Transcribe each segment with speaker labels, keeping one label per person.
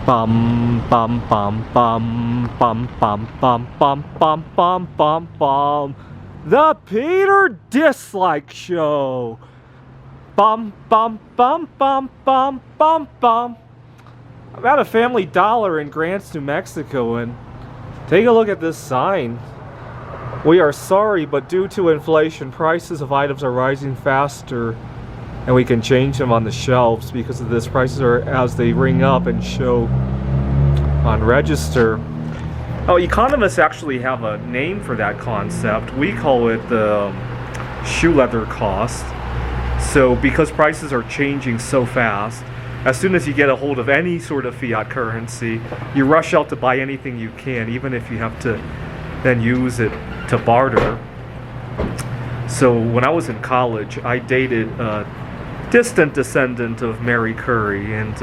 Speaker 1: Bum bum bum bum bum bum bum bum bum bum bum bum. The Peter Dislike Show. Bum bum bum bum bum bum bum. I'm at a Family Dollar in Grants, New Mexico, and take a look at this sign. We are sorry, but due to inflation, prices of items are rising faster, and we can change them on the shelves. Because of this, prices are as they ring up and show on register. Oh, economists actually have a name for that concept. We call it the shoe leather cost. So because prices are changing so fast, as soon as you get a hold of any sort of fiat currency, you rush out to buy anything you can, even if you have to then use it to barter. So when I was in college, I dated a distant descendant of Mary Curry, and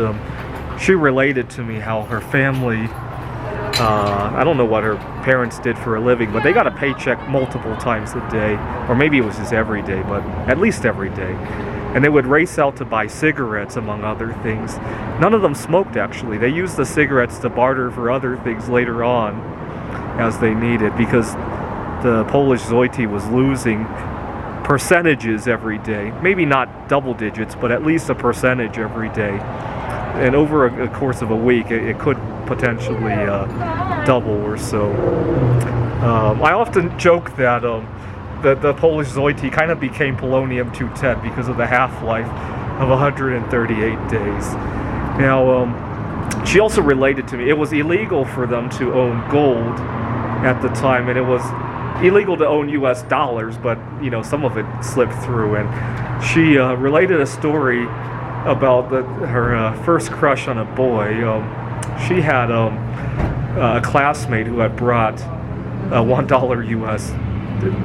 Speaker 1: she related to me how her family, I don't know what her parents did for a living, but they got a paycheck multiple times a day, or maybe it was just every day, but at least every day. And they would race out to buy cigarettes, among other things. None of them smoked, actually. They used the cigarettes to barter for other things later on as they needed, because the Polish zloty was losing percentages every day. Maybe not double digits, but at least a percentage every day. And over a course of a week, it could potentially double or so. I often joke that the Polish zloty kind of became polonium-210 because of the half-life of 138 days. Now, she also related to me. It was illegal for them to own gold at the time, and it was illegal to own U.S. dollars, but you know, some of it slipped through. And she related a story about her first crush on a boy. She had a classmate who had brought a $1 U.S.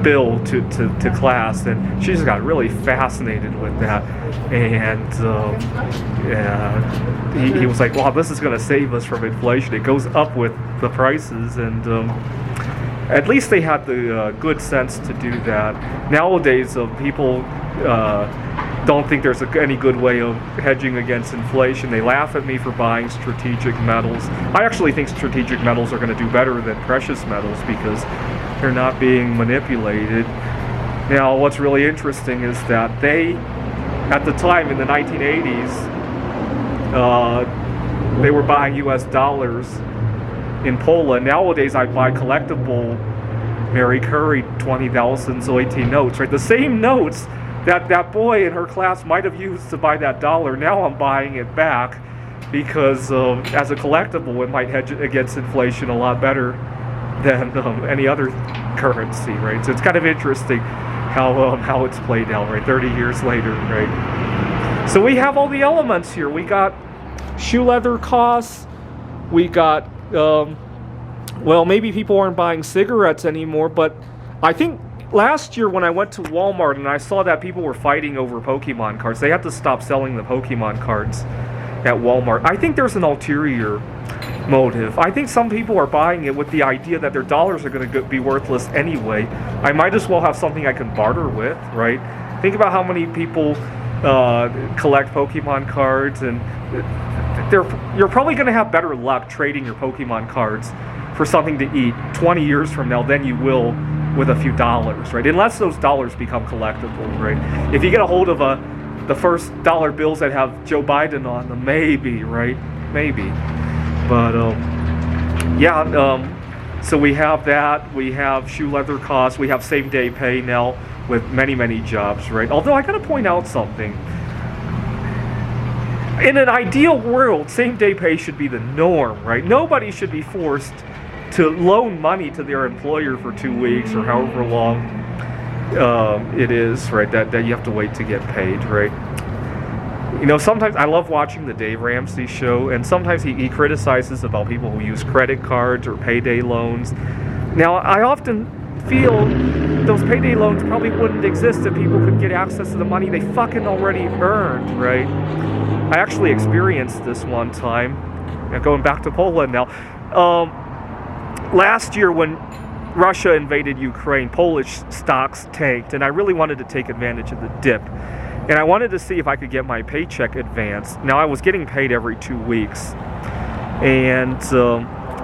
Speaker 1: bill to class, and she just got really fascinated with that. And he was like, "Wow, this is going to save us from inflation. It goes up with the prices." And at least they had the good sense to do that. Nowadays, people don't think there's any good way of hedging against inflation. They laugh at me for buying strategic metals. I actually think strategic metals are going to do better than precious metals because they're not being manipulated. Now, what's really interesting is that they, at the time in the 1980s, they were buying US dollars in Poland. Nowadays, I buy collectible Mary Curry 20,000 zloty notes, right? The same notes that boy in her class might have used to buy that dollar. Now I'm buying it back because as a collectible, it might hedge against inflation a lot better than any other currency, right? So it's kind of interesting how it's played out, right? 30 years later, right? So we have all the elements here. We got shoe leather costs. We got well, maybe people aren't buying cigarettes anymore, but I think last year when I went to Walmart and I saw that people were fighting over Pokemon cards, they had to stop selling the Pokemon cards at Walmart. I think there's an ulterior motive. I think some people are buying it with the idea that their dollars are going to be worthless anyway. I might as well have something I can barter with, right? Think about how many people collect Pokemon cards, and you're probably going to have better luck trading your Pokemon cards for something to eat 20 years from now than you will with a few dollars, right? Unless those dollars become collectible, right? If you get a hold of the first dollar bills that have Joe Biden on them, maybe, right? Maybe. But so we have that. We have shoe leather costs. We have same-day pay now with many jobs, right? Although I gotta point out something. In an ideal world, same-day pay should be the norm, right? Nobody should be forced to loan money to their employer for 2 weeks or however long it is, right? That you have to wait to get paid, right? You know, sometimes I love watching the Dave Ramsey show, and sometimes he criticizes about people who use credit cards or payday loans. Now, I often feel those payday loans probably wouldn't exist if people could get access to the money they fucking already earned, right? I actually experienced this one time, going back to Poland now. Last year when Russia invaded Ukraine, Polish stocks tanked, and I really wanted to take advantage of the dip. And I wanted to see if I could get my paycheck advanced. Now, I was getting paid every 2 weeks. And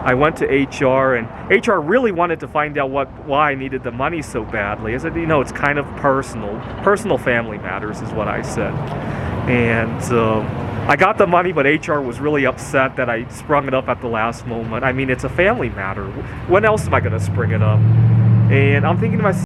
Speaker 1: I went to HR, and HR really wanted to find out why I needed the money so badly. I said, it's kind of personal family matters is what I said. And I got the money, but HR was really upset that I sprung it up at the last moment. I mean, it's a family matter. When else am I going to spring it up? And I'm thinking to myself,